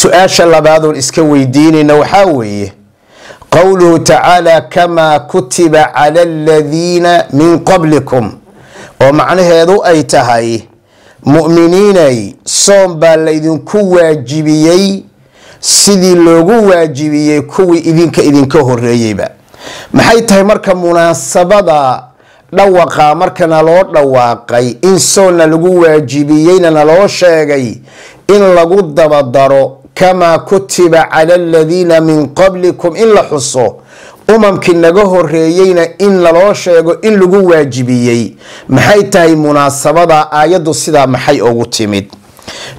سؤال لبعض الإسكوي ديني نوحاوي قوله تعالى كما كتب على الذين من قبلكم ومعنى هذا أي تهي مؤمنين صوم بالذين كوا واجبيي سيدي لوغو واجبيي كوي إذنك هريبا maxay tahay marka munaasabada dhawaqa markana loo dhawaaqay in soona lagu waajibiyayna loo sheegay in lagu dabadaro kama kutiba ala alladhina min qablikum in la xuso umamkii naga horeeyayna in loo sheego in lagu waajibiyay maxay tahay munaasabada aayadu sida maxay ugu timid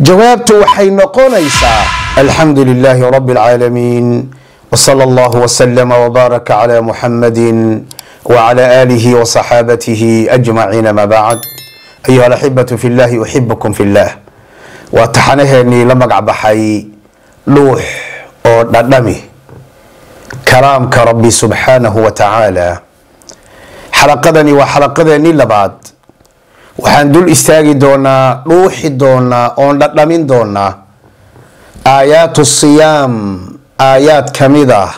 jawaabtu waxay noqonaysaa alxamdulillahi rabbil alamin وصلى الله وسلم وبارك على محمد وعلى آله وصحابته أجمعين ما بعد أيها الأحبة في الله أحبكم في الله وتحنهني لما قعبحي لوح أو ندمي كلامك ربي سبحانه وتعالى حلقدني وحلقدني لبعد وحندول استاغي دونا روحي دونا أو ندمين دونا آيات الصيام آيات كمذا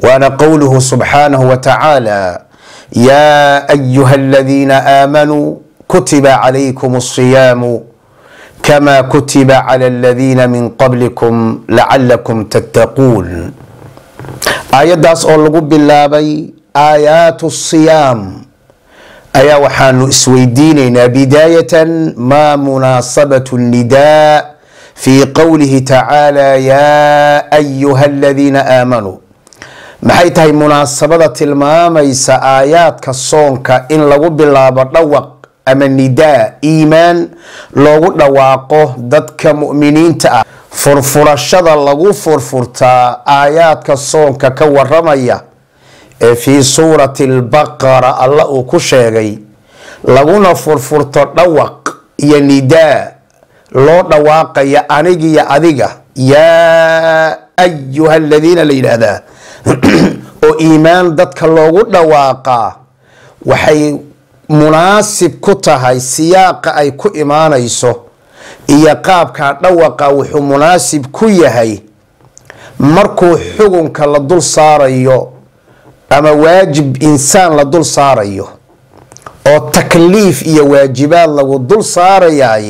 وأنا قوله سبحانه وتعالى يا أيها الذين آمنوا كتب عليكم الصيام كما كتب على الذين من قبلكم لعلكم تتقون آيات داس أولغو بالله آيات الصيام آية وحان اسويديننا بداية ما مناسبة النداء في قوله تعالى يا أيها الذين آمنوا maxay tahay munaasabada tilmaamaysa aayaadka soonka in lagu bilaabo dhawaq ama nidaa iimaan loogu dhawaaqo dadka mu'miniinta ah furfurashada lagu furfurtaa aayaadka soonka ka waramaya ee fi suurati al-baqara Allah uu ku sheegay laguna furfurto dhawaq iyo nidaa loo dhawaaqaya aniga adiga yaa ayuha alladina la yiraahdaa oo iimaan dadka loogu dhawaaqa waxay munaasib ku tahay siyaaqa ay ku imaanayso iyo qaabka dhawaqa wuxuu munaasib ku yahay markuu xukunka la dul saarayo ama waajib insaan la dul saarayo oo takliif iyo waajibaad lagu dul saarayay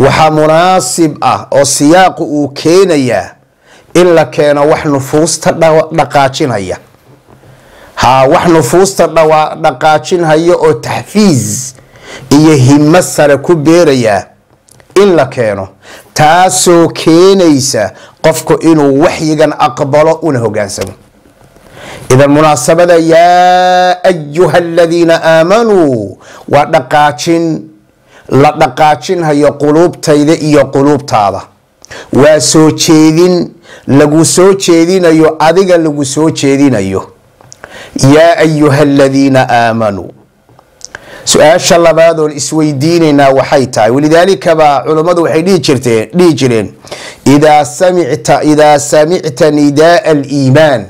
waxa munaasib ah oo siyaaqu uu keenaya in la keeno wax nufuusta dhaqaajinaya wax nufuusta dhaqaajinaya oo taxfiiz iyo himma sare ku beeraya in la keeno taasoo keenaysa qofku inuu waxyigan aqbalo una hogaansamo idan munaasabada yaa ayuha alladina aamanuu waa dhaqaajin la dhaqaajinhayo quluubtayda iyo quluubtaada waa soo jeedin lagu soo jeedinayo adiga lagu soo jeedinayo yaa ayuha alladina aamanuu su'aasha labaad oo isweydiinayna waxay tahay walidaalika ba culimadu waxay dhihi jireen idaa samicta nidaa al-iimaan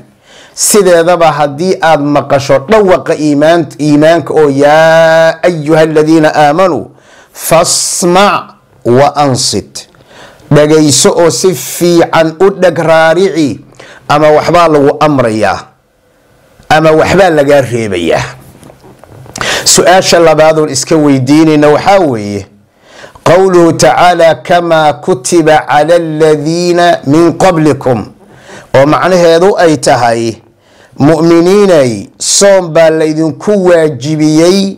sideedaba haddii aad maqasho dhawaqa iimaanka oo yaa ayuha alladina aamanuu فاسمع وأنصت dhagayso oo si fiican u dhag raarici ama waxba lagu amraya ama waxba laga reebaya su'aasha labaad oo iska weydiinayna waxa weeye qawluhu ta'ala kama kutiba ala alladhina min qablikum oo macnaheedu ay tahay mu'miniinay soom baa laydinku waajibiyay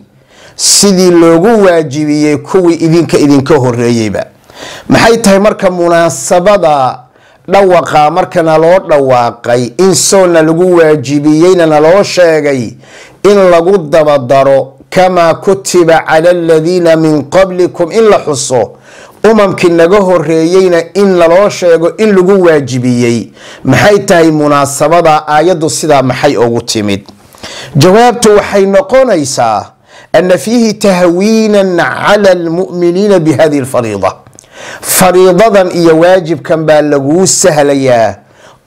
sidii loogu waajibiyay kuwii idinka horeeyayba maxay tahay marka munaasabada dhawaqa markana loo dhawaaqay in soona lagu waajibiyayna loo sheegay in lagu dabadaro kama kutiba ala alladhina min qablikum in la xuso umamkii naga horeeyayna in loo sheego in lagu waajibiyay maxay tahay munaasabada aayadu sida maxay ugu timid jawaabtu waxay noqonaysaa أن فيه تهوينا على المؤمنين بهذه الفريضة فريضة إيا واجب كان بالغو سهليا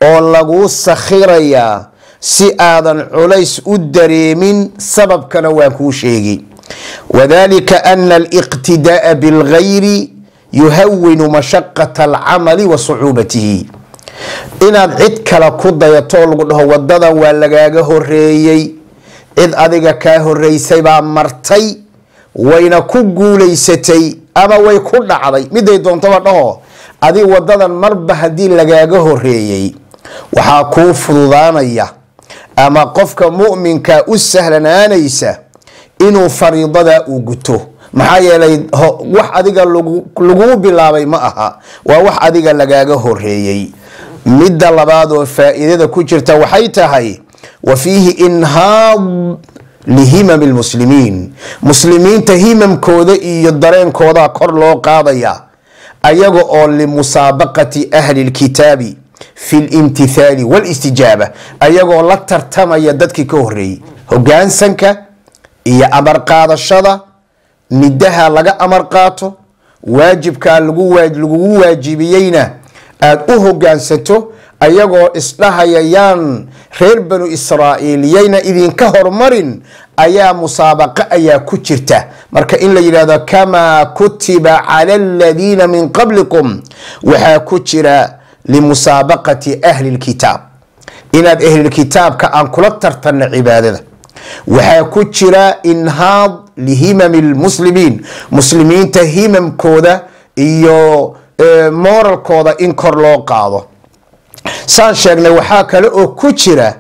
أو لغو سخيريا سي آذن عليس الدريمين سبب كان واكو شيء وذلك أن الاقتداء بالغير يهون مشقة العمل وصعوبته inaad cid kale ku dayato lagu dhaho wadadan waa lagaaga horeeyay cid adiga ka horeysay baa martay wayna ku guuleysatay ama way ku dhacday miday doontaba dhaho adi wadadan marba hadii lagaaga horeeyay waxa ku fududaanaya ama qofka mu'minka u sahlanaanaysa inuu fariidada u guto maxaa yeelay wax adiga lagu bilaabay ma aha waa wax adiga lagaaga horeeyay midda labaad oo faa'iidada ku jirta waxay tahay وفيه إنهاض لهمم المسلمين مسلمين تهمم كودا يدرين كودا كرلو قاضيا أيغو لمسابقة أهل الكتاب في الامتثال والاستجابة أيغو لا ترتمى يددك كهري هجان سنكا إيا أمر قاضى الشضى ندها لغا أمر قاطو واجب كالغو واجبيين هجان ستو ayagoo isdhahayaan reer banu israa'iiliyayna idin ka hormarin ayaa musaabaqa ayaa ku jirta marka in la yiraahdo kama kutiba ala alladina min qablikum waxa ku jira limusabaqati ahli alkitab inaad ahli alkitabka aan kula tartana cibaadada waxa ku jira inhaad lihimam almuslimin muslimiinta himamkooda iyo moralkooda in kor loo qaado saan sheegnay waxa kale oo ku jira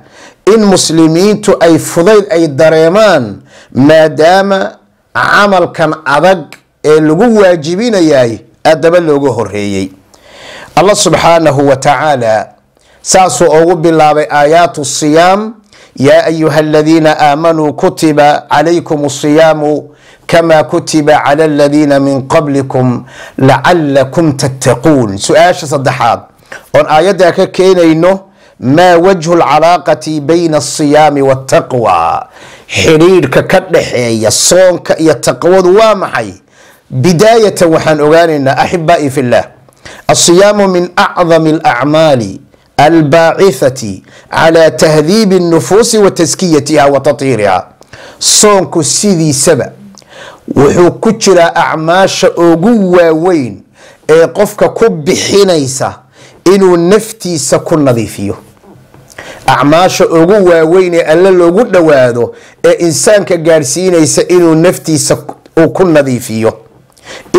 in muslimiintu ay fudayd ay dareemaan maadaama amalkan adag ee lagu waajibinayay adaba looga horeeyay Allah subhanahu wa ta'ala saasu ugu bilaabay aayatu siyam ya ayyuhalladhina amanu kutiba alaykumus siyamu kama kutiba ala alladhina min qablikum la'allakum tattaqun su'aasha saddexaad on ayada ka keenayno ma wajhu alaqati bayna as-siyam wat-taqwa xiriirka ka dhaxeeya soonka iyo taqwadu waa maxay bidayatan waxaan ogaanaynaa ahibba'i fillah as-siyam min a'zami al-a'mali al-ba'ithati ala tahdhib an-nufus wa tazkiyatiha wa tathhiriha soonku sidiisaba wuxuu ku jira a'maasha ugu waaweyn ee qofka ku bixinaysa inuu naftiisa ku nadiifiyo acmaasha ugu waaweyn ee alla loogu dhawaado ee insaanka gaarsiinaysa inuu naftiisa ku nadiifiyo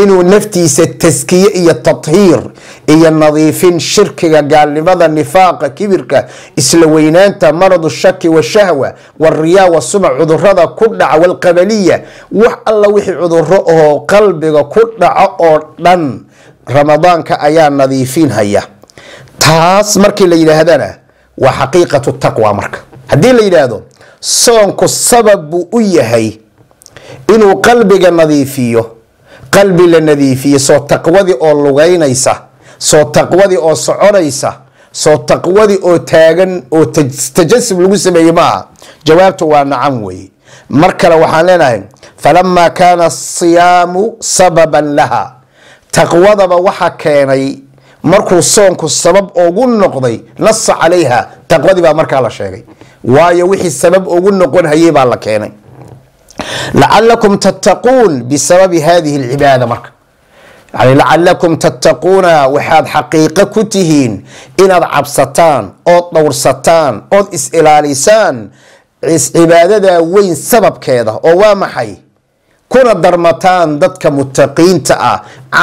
inuu naftiisa taskiye iyo tathhiir iyo nadiifin shirkiga gaalnimada nifaaqa kibirka isla weynaanta maradu shaki wa shahwa wariyaa wa sumc cudurada ku dhaca wal qabaliya wax alla wixii cuduro oo qalbiga ku dhaca oo dhan ramadaanka ayaa nadiifin haya taas markii la yiraahdana waa xaqiiqatu taqwa marka hadii la yiraahdo soonku sabab u yahay inuu qalbiga nadiifiyo qalbi la nadiifiyo soo taqwadi oo lugaynaysa soo taqwadi oo soconaysa soo taqwadi oo taagan oo tajasub lagu sameeyay ma jawaabtu waa nacam way markale waxaan leenahay falamma kana as-siyamu sababan laha taqwadaba waxa keenay markuu soonku sabab ugu noqday nas calayha taqwadi baa markaa la sheegay waayo wixii sabab ugu noqon hayay baa la keenay la'allakum tattaqun bisababi hadhihi al-ibada marka yani la'allakum tattaquna waxaad xaqiiqo ku tihiin inaad cabsataan oo dhowrsataan oo is ilaalisaan cibaadada weyn sababkeeda oo waa maxay kuna darmataan dadka muttaqiinta ah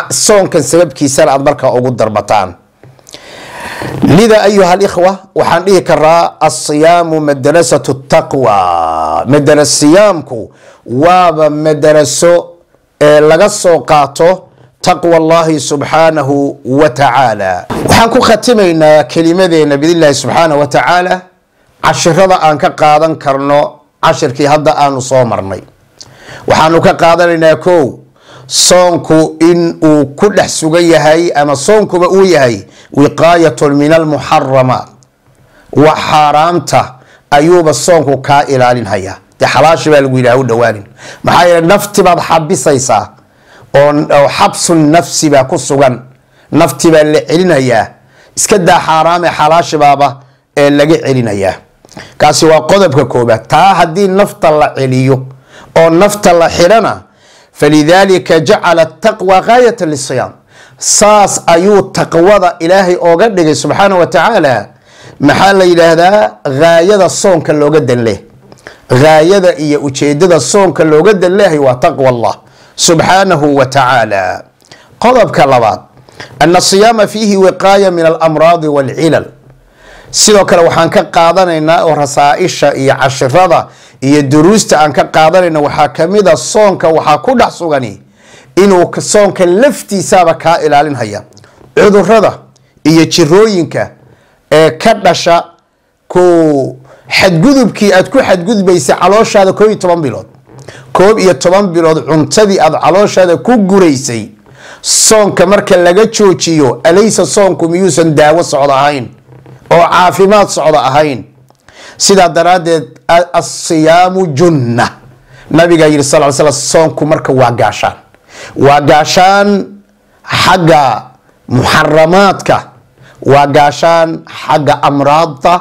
soonkan sababkiisa aad markaa ugu darmataan lida ayuha al-ikhwa waxaan dhihi karaa as-siyamu madrasatu at-taqwa madrasiyamku waaba madraso laga soo qaato taqwa Allah subhanahu wa ta'ala waxaan ku khatimaynaa kelimadeena billahi subhanahu wa ta'ala ashirada aan ka qaadan karno ashirkii hadda aanu soo marnay waxaanu ka qaadanaynaa koow soonku in uu ku dhex sugan yahay ama soonkuba uu yahay wiqaayatun min almuharrama wa xaaraamta ayuuba soonku kaa ilaalinhaya dee xalaashi baa lagu yidhaha u dhowaanin maxaa yeele nafti baad xabisaysaa oo xabsu nafsi baa ku sugan nafti baa la celinayaa iska daa xaaraame xalaashi baaba ee laga celinayaa kaasi waa qodobka koobaad taa haddii nafta la celiyo oo nafta la xirana falidhalika jacala taqwa gaayatan lisiyam saas ayuu taqwada ilaahay ooga dhigay subxaana wa tacaala. maxaa la yidhaahdaa gaayada soonka looga dan leh, gaayada iyo ujeedada soonka looga dan lehay waa taqwa allah subxaanahu wa tacaala. qodobka labaad, ana siyaama fiihi wiqaaya min alamraadi waalcilal. sidoo kale waxaan ka qaadanaynaa oo rasaaisha iyo cashirada iyo duruusta aan ka qaadanayna waxaa kamid a soonka waxaa ku dhex sugani inuu soonka laftiisaaba kaa ilaalinhaya cudurada iyo jirooyinka ee ka dhasha ku xadgudubkii aad ku xadgudbaysay calooshaada 11 bilood 11 bilood cuntadii aad calooshaada ku guraysay. soonka marka laga joojiyo alaysa soonku miyuusan daawo socdo ahayn oo caafimaad socdo ahayn? sidaa daraadeed asiyaamu junna, nabiga yidhi sal ly slam soonku marka waa gaashaan, waa gaashaan xagga muxaramaadka, waa gaashaan xagga amraadda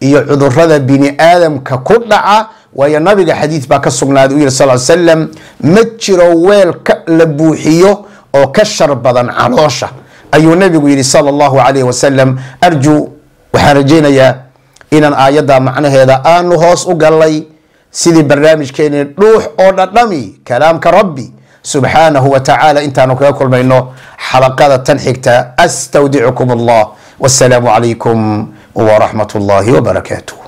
iyo cudurada bini aadamka ku dhaca. waayo nabiga xadiid baa ka sugnaaday u yidhi sal ly slam ma jiro weel la buuxiyo oo ka shar badan caloosha, ayuu nabigu yidhi sala allahu calayhi wasalam. arjuu waxaan rajaynayaa inaan aayadda macnaheeda aanu hoos u gallay sidii barnaamijkeeni dhuux oo dhadhami kalaamka rabbi subxaanahu wa tacaala. intaanu kaga kulmayno xalaqada tan xigta, astawdicukum allah, wassalaamu calaykum waraxmat ullahi wabarakaatuh.